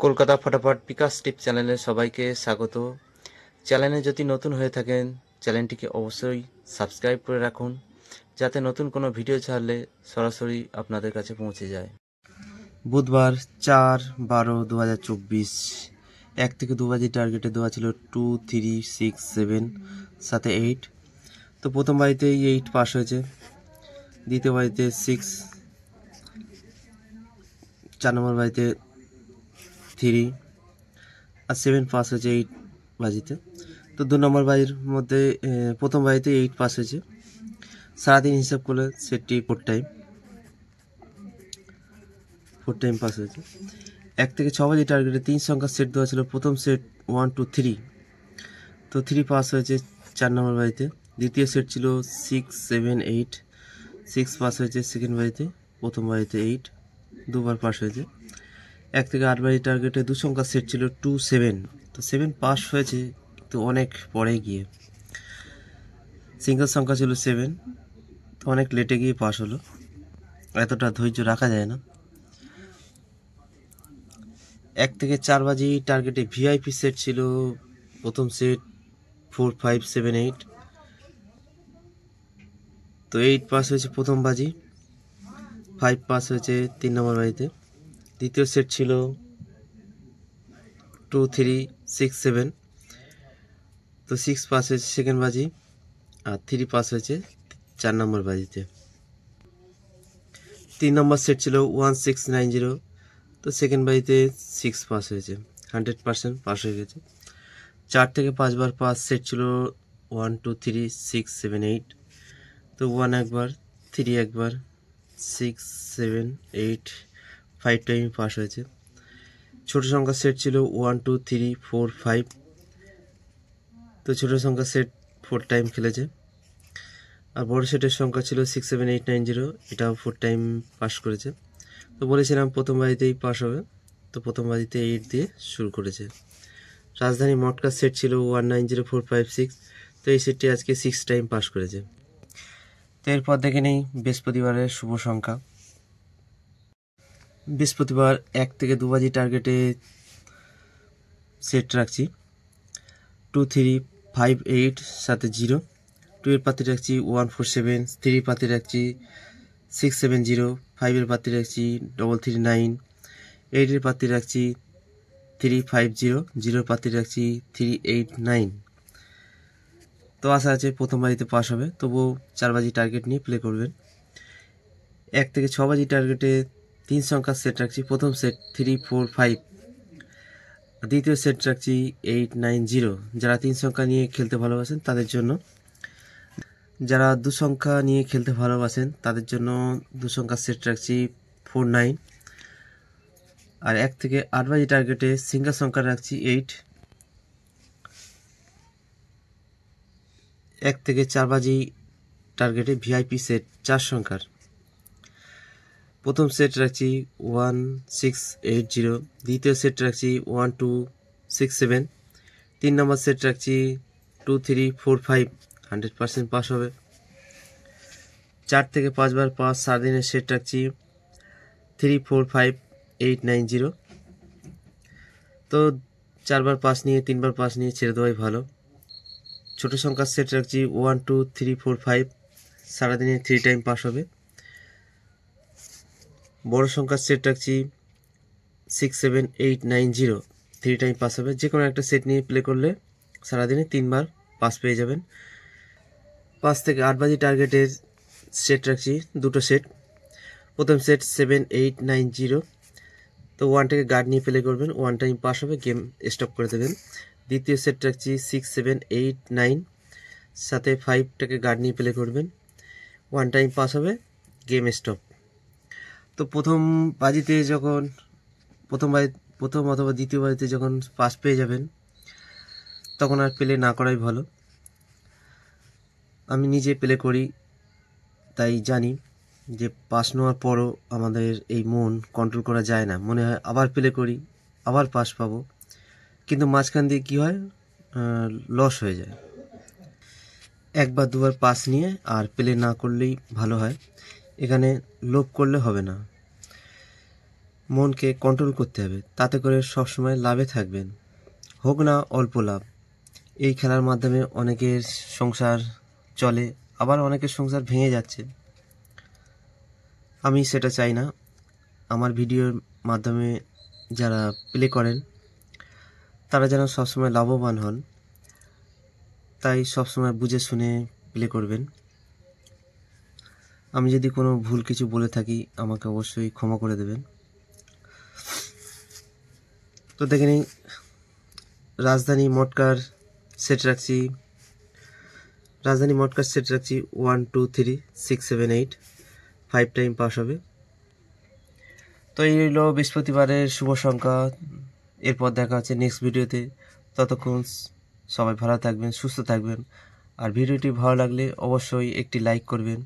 কলকাতা ফটাফট বিকাশ টিপ চ্যানেলে সবাইকে স্বাগত। চ্যানেলে যদি নতুন হয়ে থাকেন চ্যানেলটিকে অবশ্যই সাবস্ক্রাইব করে রাখুন, যাতে নতুন কোনো ভিডিও ছাড়লে সরাসরি আপনাদের কাছে পৌঁছে যায়। বুধবার 4/12/2024 1 থেকে 2 বাজি টার্গেটে দেওয়া ছিল 2, 3, 6, 7 সাথে 8। তো প্রথম বাড়িতেই 8 পাস হয়েছে, দ্বিতীয় বাড়িতে 6, 4 নম্বর বাড়িতে 3 আর 7 পাস হয়েছে 8 বাজিতে। তো 2 নম্বর বাজির মধ্যে প্রথম বাজিতে 8 পাস হয়েছে। সারাদিন হিসাব করলে সেটটি 4 টাইম পাস হয়েছে। 1 থেকে 6 বাজি টার্গেটে 3 সংখ্যার সেট দেওয়া ছিল। প্রথম সেট 1, 2, 3, তো 3 পাস হয়েছে 4 নম্বর বাজিতে। দ্বিতীয় সেট ছিল 6, 7, 8, 6 পাস হয়েছে সেকেন্ড বাজিতে। প্রথম বাজিতে 8 দুবার পাস হয়েছে। 1 থেকে 8 বাজি টার্গেটে 2 সংখ্যার সেট ছিল 2, 7, তো 7 পাস হয়েছে, তো অনেক পরে গিয়ে। সিঙ্গেল সংখ্যা ছিল 7, তো অনেক লেটে গিয়ে পাস হলো, এতটা ধৈর্য রাখা যায় না। 1 থেকে 4 বাজি টার্গেটে ভিআইপি সেট ছিল। প্রথম সেট 4, 5, 7, 8, তো 8 পাস হয়েছে প্রথম বাজি। 5 পাস হয়েছে 3 নম্বর বাজিতে। দ্বিতীয় সেট ছিল 2, 3, 6, 7, তো 6 পাস হয়েছে সেকেন্ড বাজি আর 3 পাস হয়েছে 4 নম্বর বাজিতে। 3 নম্বর সেট ছিল 1, 6, 9, 0, তো সেকেন্ড বাজিতে 6 পাস হয়েছে, 100% পাস হয়ে গেছে। 4 থেকে 5 বার পাস সেট ছিল 1, 2, 3, 6, 7, 8, তো 1 একবার, 3 একবার, 6, 7, 8, 5 টাইম পাস হয়েছে। ছোট সংখ্যার সেট ছিল 1, 2, 3, 4, 5, তো ছোট সংখ্যার সেট 4 টাইম খেলেছে। আর বড় সেটের সংখ্যা ছিল 6, 7, 8, 9, 0, এটাও 4 টাইম পাস করেছে। তো বলেছিলাম প্রথম বাজিতেই পাস হবে, তো প্রথম বাজিতে 8 দিয়ে শুরু করেছে। রাজধানী মটকার সেট ছিল 1, 9, 0, 4, 5, 6, তো এই সেটটি আজকে 6 টাইম পাস করেছে। তো এরপর দেখে নেই বৃহস্পতিবারের শুভ সংখ্যা। বৃহস্পতিবার 1 থেকে 2 বাজি টার্গেটে সেট রাখছি 2, 3, 5, 8 সাথে 0, 2 এর পাতি রাখছি 1, 4, 7, 3 পাতি রাখছি 6, 7, 0, 5 এর পাতি রাখছি 3, 3, 9, 8 এর পাতি রাখছি 3, 5, 0, 0 এর পাতি রাখছি 3, 8, 9। তো আশা আছে প্রথম বাজিতে পাস হবে, তবুও 4 বাজি টার্গেট নিয়ে প্লে করবেন। 1 থেকে 6 বাজি টার্গেটে 3 সংখ্যার সেট রাখছি। প্রথম সেট 3, 4, 5, দ্বিতীয় সেট রাখছি 8, 9, 0। যারা 3 সংখ্যা নিয়ে খেলতে ভালোবাসেন তাদের জন্য, যারা 2 সংখ্যা নিয়ে খেলতে ভালোবাসেন তাদের জন্য 2 সংখ্যার সেট রাখছি 4, 9। আর 1 থেকে 8 বাজি টার্গেটে সিঙ্গেল সংখ্যা রাখছি 8। 1 থেকে 4 বাজি টার্গেটে ভিআইপি সেট 4 সংখ্যার। প্রথম সেট রাখছি 1, 6, 8, 0, দ্বিতীয় সেট রাখছি 1, 2, 6, 7, 3 নম্বর সেট রাখছি 2, 3, 4, 5, 100% পাস হবে। 4 থেকে 5 বার পাস সারাদিনের সেট রাখছি 3, 4, 5, 8, 9, 0, তো 4 বার পাস নিয়ে 3 বার পাস নিয়ে ছেড়ে দেওয়াই ভালো। ছোট সংখ্যার সেট রাখছি 1, 2, 3, 4, 5, সারাদিনে 3 টাইম পাস হবে। বড় সংখ্যার সেট রাখছি 6, 7, 8, 9, 0, 3 টাইম পাস হবে। যে কোনো একটা সেট নিয়ে প্লে করলে সারাদিনে 3 বার পাস পেয়ে যাবেন। 5 থেকে 8 বাজি টার্গেটের সেট রাখছি দুটো সেট। প্রথম সেট 7, 8, 9, 0, তো 1টাকে গার্ড নিয়ে প্লে করবেন, 1 টাইম পাস হবে, গেম স্টপ করে দেবেন। দ্বিতীয় সেট রাখছি 6, 7, 8, 9, সাথে 5টাকে গার্ড নিয়ে প্লে করবেন, 1 টাইম পাস হবে, গেম স্টপ। তো প্রথম অথবা দ্বিতীয় বাজিতে যখন পাস পেয়ে যাবেন তখন আর প্লে না করাই ভালো। আমি নিজে প্লে করি, তাই জানি যে পাস নেওয়ার পরও আমাদের এই মন কন্ট্রোল করা যায় না, মনে হয় আবার প্লে করি, আবার পাস পাবো, কিন্তু মাঝখান দিয়ে কী হয়, লস হয়ে যায়। একবার দুবার পাস নিয়ে আর প্লে না করলেই ভালো হয়, এখানে লোভ করলে হবে না। মনকে কন্ট্রোল করতে হবে, তাতে করে সবসময় লাভে থাকবেন, হোক না অল্প লাভ। এই খেলার মাধ্যমে অনেকের সংসার চলে, আবার অনেকের সংসার ভেঙে যাচ্ছে। আমি সেটা চাই না। আমার ভিডিওর মাধ্যমে যারা প্লে করেন তারা যেন সবসময় লাভবান হন, তাই সবসময় বুঝে শুনে প্লে করবেন। আমি যদি কোনো ভুল কিছু বলে থাকি আমাকে অবশ্যই ক্ষমা করে দেবেন। তো দেখে নিই, রাজধানী মটকার সেট রাখছি 1 2 3 6 7 8, 5 টাইম পাস হবে। তো এই হলো বৃহস্পতিবারের শুভ সংখ্যা। এরপর দেখা হচ্ছে নেক্সট ভিডিওতে। ততক্ষণ সবাই ভালো থাকবেন, সুস্থ থাকবেন। আর ভিডিওটি ভালো লাগলে অবশ্যই একটি লাইক করবেন।